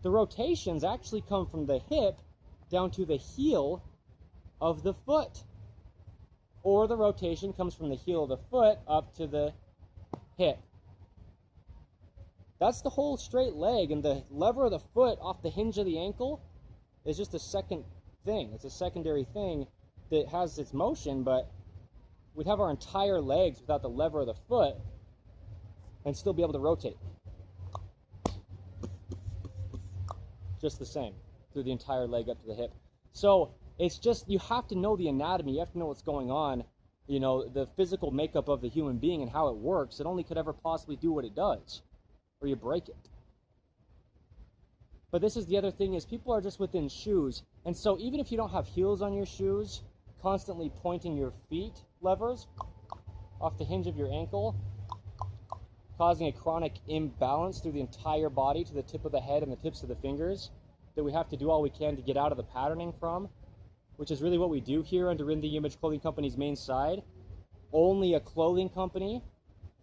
the rotations actually come from the hip down to the heel of the foot. Or the rotation comes from the heel of the foot up to the hip. That's the whole straight leg, and the lever of the foot off the hinge of the ankle is just a second thing. It's a secondary thing that has its motion, but we'd have our entire legs without the lever of the foot and still be able to rotate. Just the same through the entire leg up to the hip. So it's just, you have to know the anatomy, you have to know what's going on, you know, the physical makeup of the human being and how it works. It only could ever possibly do what it does, or you break it. But this is the other thing, is people are just within shoes, and so even if you don't have heels on your shoes, constantly pointing your feet levers off the hinge of your ankle, causing a chronic imbalance through the entire body to the tip of the head and the tips of the fingers that we have to do all we can to get out of the patterning from, which is really what we do here under In The Image Clothing Company's main side. Only a clothing company,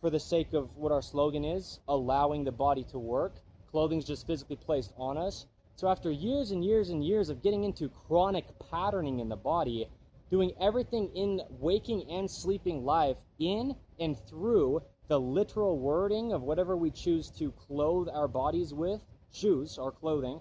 for the sake of what our slogan is, allowing the body to work. Clothing's just physically placed on us. So after years and years and years of getting into chronic patterning in the body, doing everything in waking and sleeping life in and through the literal wording of whatever we choose to clothe our bodies with, shoes or clothing,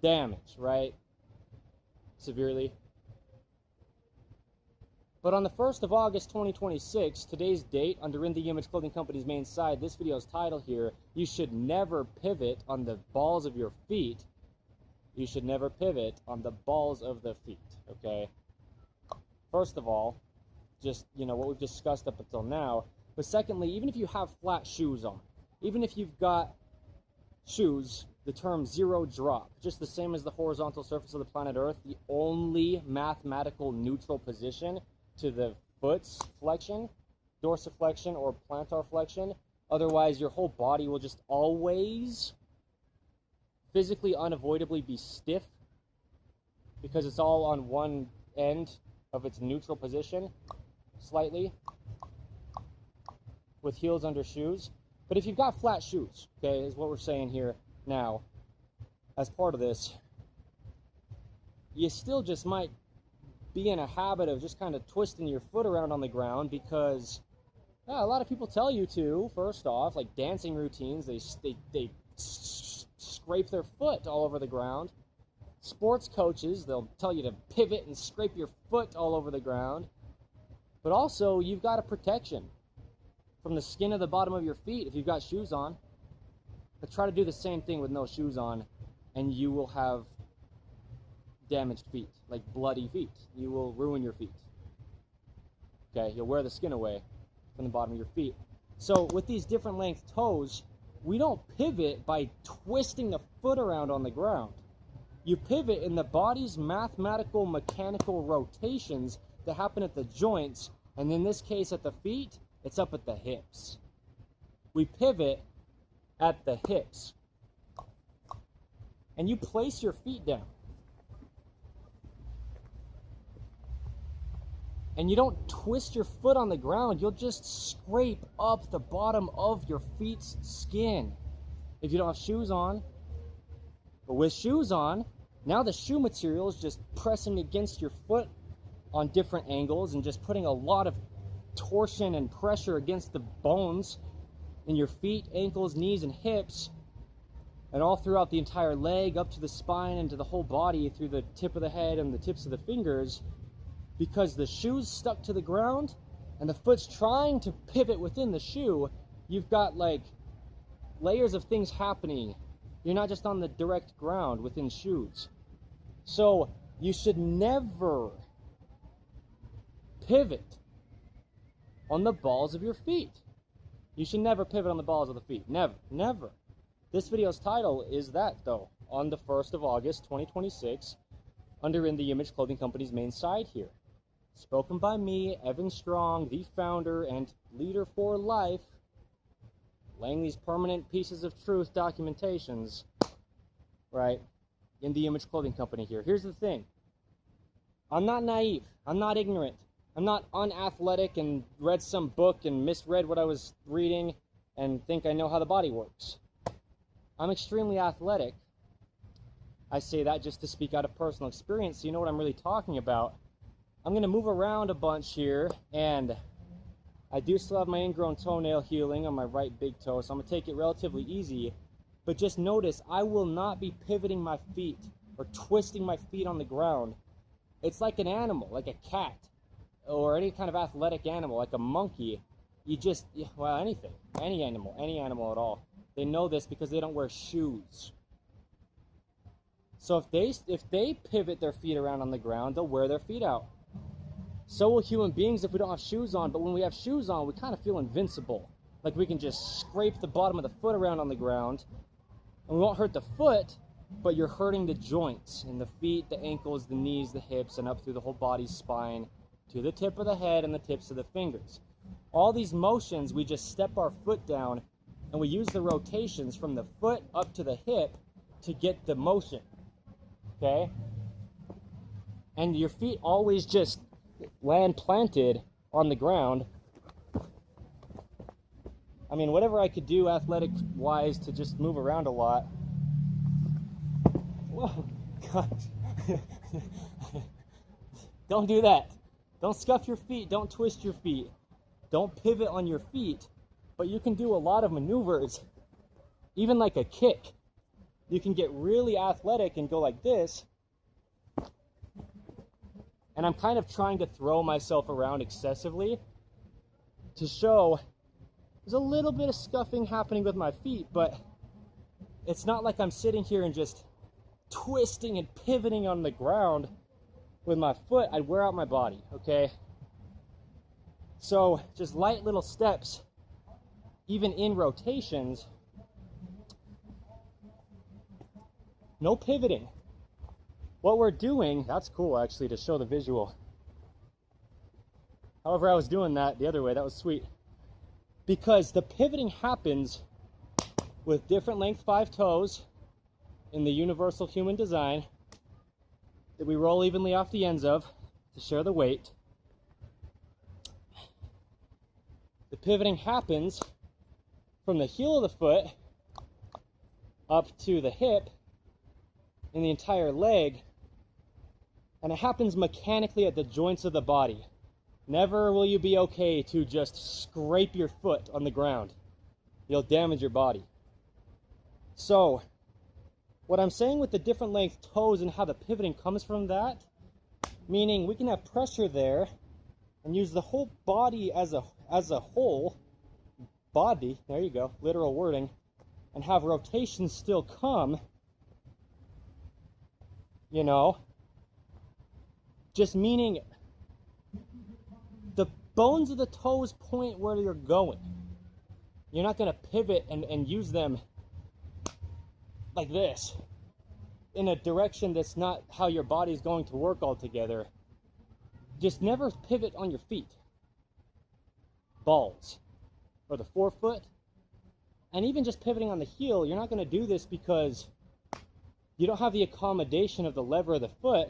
damage, right? Severely. But on the 1st of August 2026, today's date, under In The Image Clothing Company's main side, this video's title here, you should never pivot on the balls of your feet. You should never pivot on the balls of the feet, okay? First of all, just, you know, what we've discussed up until now. But secondly, even if you have flat shoes on, even if you've got shoes, the term zero drop, just the same as the horizontal surface of the planet Earth, the only mathematical neutral position to the foot's flexion, dorsiflexion, or plantar flexion. Otherwise, your whole body will just always physically unavoidably be stiff because it's all on one end of its neutral position, slightly, with heels under shoes. But if you've got flat shoes, okay, is what we're saying here now, as part of this, you still just might be in a habit of just kind of twisting your foot around on the ground because a lot of people tell you to, first off, like dancing routines, they scrape their foot all over the ground. Sports coaches, they'll tell you to pivot and scrape your foot all over the ground. But also, you've got a protection from the skin of the bottom of your feet if you've got shoes on. But try to do the same thing with no shoes on, and you will have damaged feet, like bloody feet. You will ruin your feet. Okay, you'll wear the skin away from the bottom of your feet. So with these different length toes, we don't pivot by twisting the foot around on the ground. You pivot in the body's mathematical mechanical rotations that happen at the joints, and in this case at the feet, it's up at the hips. We pivot at the hips. And you place your feet down. And you don't twist your foot on the ground, you'll just scrape up the bottom of your feet's skin if you don't have shoes on. But with shoes on, now the shoe material is just pressing against your foot on different angles and just putting a lot of torsion and pressure against the bones in your feet, ankles, knees, and hips, and all throughout the entire leg, up to the spine and to the whole body, through the tip of the head and the tips of the fingers, because the shoe's stuck to the ground and the foot's trying to pivot within the shoe. You've got like layers of things happening. You're not just on the direct ground within shoes. So you should never pivot on the balls of your feet. You should never pivot on the balls of the feet. Never. Never. This video's title is that, though, on the 1st of August, 2026, under In The Image Clothing Company's main side here. Spoken by me, Evan Strong, the founder and leader for life, laying these permanent pieces of truth documentations, right, in The Image Clothing Company here. Here's the thing. I'm not naive. I'm not ignorant. I'm not unathletic and read some book and misread what I was reading and think I know how the body works. I'm extremely athletic. I say that just to speak out of personal experience, so you know what I'm really talking about. I'm going to move around a bunch here, and I do still have my ingrown toenail healing on my right big toe, so I'm going to take it relatively easy. But just notice, I will not be pivoting my feet or twisting my feet on the ground. It's like an animal, like a cat, or any kind of athletic animal, like a monkey. You just, well, anything, any animal at all. They know this because they don't wear shoes. So if they pivot their feet around on the ground, they'll wear their feet out. So will human beings if we don't have shoes on, but when we have shoes on, we kind of feel invincible. Like we can just scrape the bottom of the foot around on the ground, and we won't hurt the foot, but you're hurting the joints in the feet, the ankles, the knees, the hips, and up through the whole body's spine to the tip of the head and the tips of the fingers. All these motions, we just step our foot down, and we use the rotations from the foot up to the hip to get the motion. Okay? And your feet always just land planted on the ground. I mean, whatever I could do athletic-wise to just move around a lot. Whoa, gosh. Don't do that. Don't scuff your feet. Don't twist your feet. Don't pivot on your feet. But you can do a lot of maneuvers, even like a kick. You can get really athletic and go like this. And I'm kind of trying to throw myself around excessively to show there's a little bit of scuffing happening with my feet, but it's not like I'm sitting here and just twisting and pivoting on the ground with my foot. I'd wear out my body, okay? So just light little steps, even in rotations. No pivoting. What we're doing, that's cool actually to show the visual. However, I was doing that the other way, that was sweet. Because the pivoting happens with different length 5 toes in the universal human design that we roll evenly off the ends of to share the weight. The pivoting happens from the heel of the foot up to the hip in the entire leg, and it happens mechanically at the joints of the body. Never will you be okay to just scrape your foot on the ground. You'll damage your body. So, what I'm saying with the different length toes and how the pivoting comes from that, meaning we can have pressure there and use the whole body as a whole, body, there you go, literal wording, and have rotation still come, you know, just meaning the bones of the toes point where you're going. You're not going to pivot and use them like this in a direction that's not how your body's going to work altogether. Just never pivot on your feet, balls, or the forefoot. And even just pivoting on the heel, you're not going to do this because you don't have the accommodation of the lever of the foot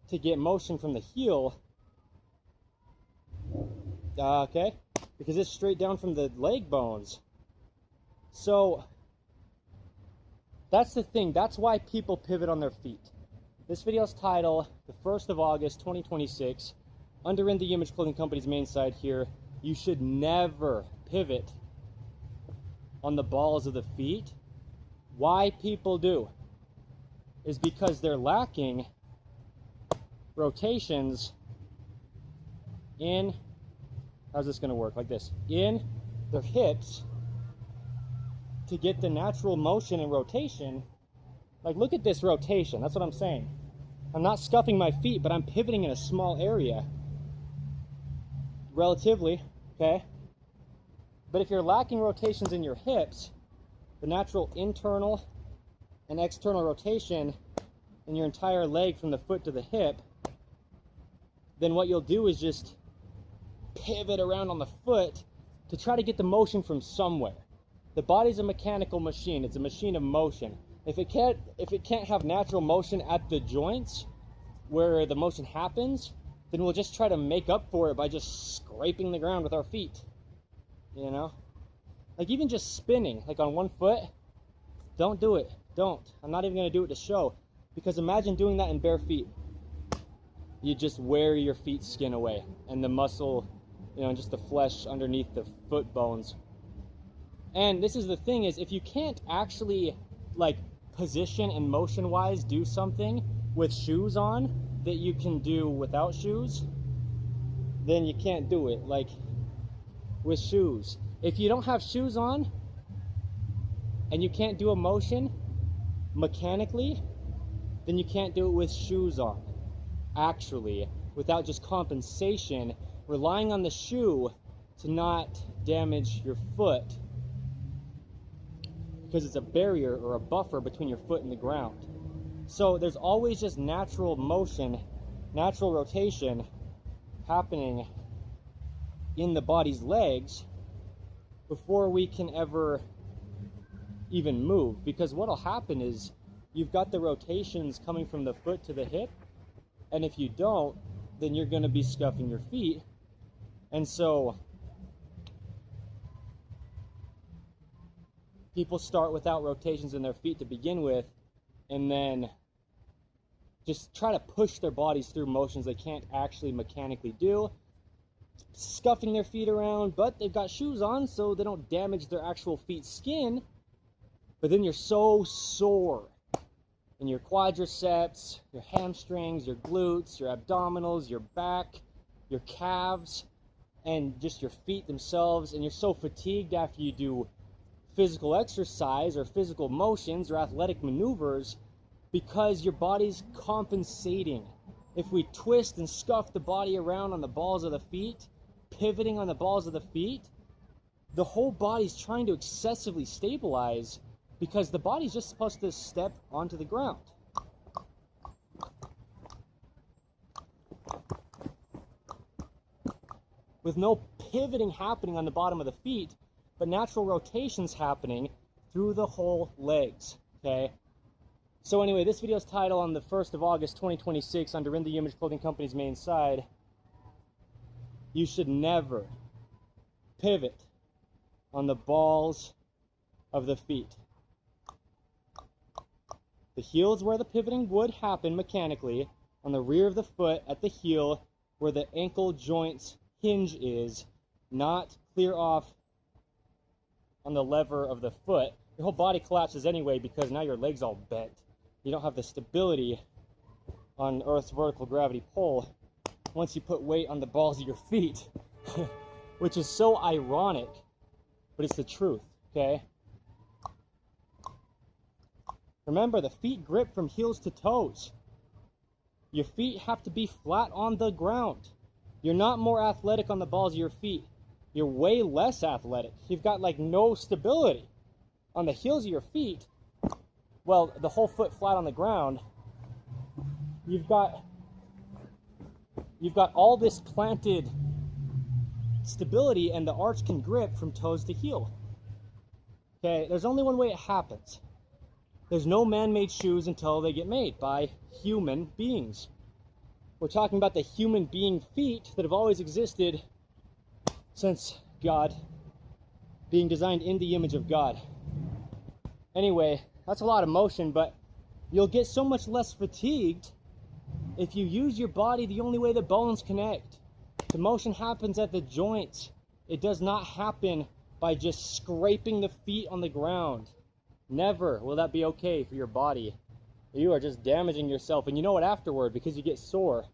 to get motion from the heel. Okay? Because it's straight down from the leg bones. So, that's the thing. That's why people pivot on their feet. This video's title, the 1st of August, 2026, under In The Image Clothing Company's main site here, you should never pivot on the balls of the feet. Why people do is because they're lacking rotations in, how's this going to work? Like this, in their hips to get the natural motion and rotation. Like, look at this rotation. That's what I'm saying. I'm not scuffing my feet, but I'm pivoting in a small area relatively, okay? But if you're lacking rotations in your hips, the natural internal and external rotation in your entire leg from the foot to the hip, then what you'll do is just pivot around on the foot to try to get the motion from somewhere. The body's a mechanical machine. It's a machine of motion. If it can't have natural motion at the joints where the motion happens, then we'll just try to make up for it by just scraping the ground with our feet. You know? Like even just spinning, like on one foot, Don't do it. Don't. I'm not even going to do it to show. Because imagine doing that in bare feet. You just wear your feet's skin away. And the muscle, you know, and just the flesh underneath the foot bones. And this is the thing is, if you can't actually, like, position and motion-wise do something with shoes on that you can do without shoes, then you can't do it, like, with shoes. If you don't have shoes on, and you can't do a motion mechanically, then you can't do it with shoes on, actually, without just compensation, relying on the shoe to not damage your foot, because it's a barrier or a buffer between your foot and the ground. So there's always just natural motion, natural rotation happening in the body's legs before we can ever even move. Because what'll happen is you've got the rotations coming from the foot to the hip, and if you don't, then you're going to be scuffing your feet. And so people start without rotations in their feet to begin with, and then just try to push their bodies through motions they can't actually mechanically do, scuffing their feet around, but they've got shoes on so they don't damage their actual feet skin. But then you're so sore in your quadriceps, your hamstrings, your glutes, your abdominals, your back, your calves, and just your feet themselves, and you're so fatigued after you do physical exercise or physical motions or athletic maneuvers because your body's compensating. If we twist and scuff the body around on the balls of the feet, pivoting on the balls of the feet, the whole body's trying to excessively stabilize because the body's just supposed to step onto the ground. With no pivoting happening on the bottom of the feet, but natural rotations happening through the whole legs, okay? So anyway, this video's title on the 1st of August 2026 under In The Image Clothing Company's main side, you should never pivot on the balls of the feet. The heel is where the pivoting would happen mechanically, on the rear of the foot at the heel where the ankle joint's hinge is, not clear off on the lever of the foot. Your whole body collapses anyway because now your leg's all bent. You don't have the stability on Earth's vertical gravity pull once you put weight on the balls of your feet, which is so ironic, but it's the truth, okay? Remember, the feet grip from heels to toes. Your feet have to be flat on the ground. You're not more athletic on the balls of your feet. You're way less athletic. You've got like no stability. On the heels of your feet, well, the whole foot flat on the ground, you've got all this planted stability, and the arch can grip from toes to heel. Okay, there's only one way it happens. There's no man-made shoes until they get made by human beings. We're talking about the human being feet that have always existed since God, being designed in the image of God. Anyway, that's a lot of motion, but you'll get so much less fatigued if you use your body the only way the bones connect. The motion happens at the joints. It does not happen by just scraping the feet on the ground. Never will that be okay for your body. You are just damaging yourself, and you know it afterward because you get sore.